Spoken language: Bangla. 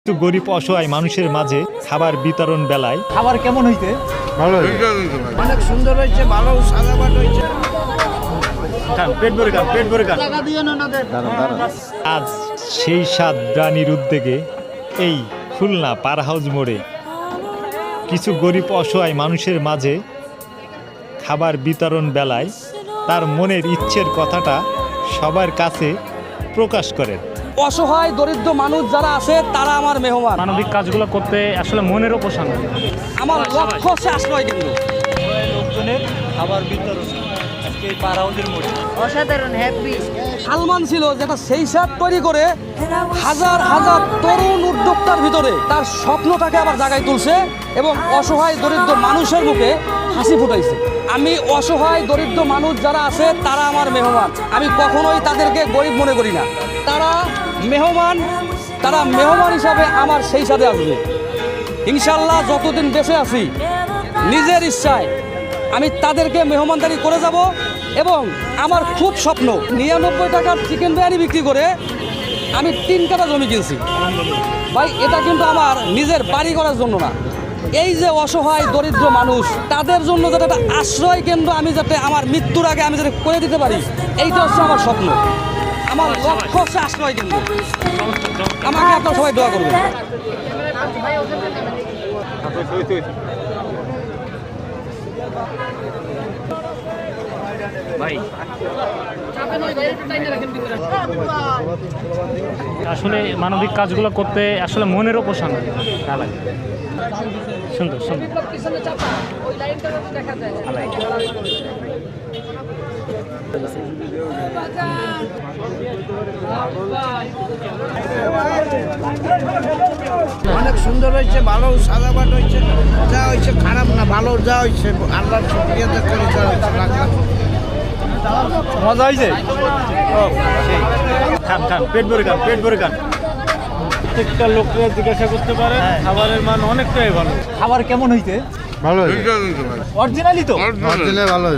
একটু গরিব অসহায় মানুষের মাঝে খাবার বিতরণ বেলায় খাবার কেমন হইতে? ভালো অনেক সুন্দর হয়েছে, ভালো সাজাবাট হয়েছে। পেট ভরে খান, পেট ভরে খান। আজ সেই স্বাদ প্রাণীর উদ্যোগে এই খুলনা পার হাউস মোড়ে কিছু গরিব অসহায় মানুষের মাঝে খাবার বিতরণ বেলায় তার মনের ইচ্ছের কথাটা সবার কাছে প্রকাশ করেন। অসহায় দরিদ্র মানুষ যারা আছে তারা আমার মেহমান। মানবিক কাজগুলো করতে আসলে মনেরও প্রশান্তি। আমার লক্ষ্য হচ্ছে আশ্রয় কেন্দ্র। লোকজনের খাবার বিতরণ আজকে এই পার হাউসের মোড়ে অসাধারণ হ্যাপি। সালমান ছিল যেটা সেই সাথ তৈরি করে হাজার হাজার তরুণ উদ্যোক্তার ভিতরে তার স্বপ্নটাকে আবার জাগায় তুলছে এবং অসহায় দরিদ্র মানুষের মুখে হাসি ফুটাইছে। আমি অসহায় দরিদ্র মানুষ যারা আছে তারা আমার মেহমান। আমি কখনোই তাদেরকে গরিব মনে করি না। তারা মেহমান হিসাবে আমার সেই সাথে আসবে। ইনশাল্লাহ যতদিন বেঁচে আছি নিজের ইচ্ছায় আমি তাদেরকে মেহমানদারি করে যাব এবং আমার খুব স্বপ্ন 99 টাকার চিকেন বিরিয়ানি বিক্রি করে আমি 3 কাঠা জমি কিনছি ভাই। এটা কিন্তু আমার নিজের বাড়ি করার জন্য না, এই যে অসহায় দরিদ্র মানুষ তাদের জন্য যাতে একটা আশ্রয় কেন্দ্র আমি যাতে আমার মৃত্যুর আগে আমি যাতে করে দিতে পারি, এইটা হচ্ছে আমার স্বপ্ন। আমার লক্ষ্য হচ্ছে আশ্রয় কেন্দ্র। আমাকে আপনারা সবাই দোয়া করবেন। ভাই আসলে মানবিক কাজগুলো করতে আসলে মনেরও প্রশান্তি লাগে। সুন্দর সুন্দর অনেক সুন্দর হয়েছে, ভালো সাজাবাট হয়েছে। যা হয়েছে খারাপ না, ভালো যা হয়েছে আল্লাহর শুকরিয়াতে করে যা হয়েছে। মজা হয়েছে। খান খান, পেট ভরে খান, পেট ভরে খান। প্রত্যেকটা লোককে জিজ্ঞাসা করতে পারে খাবারের মান অনেকটাই ভালো। খাবার কেমন হইতে? ভালো অরিজিনালি তো ভালো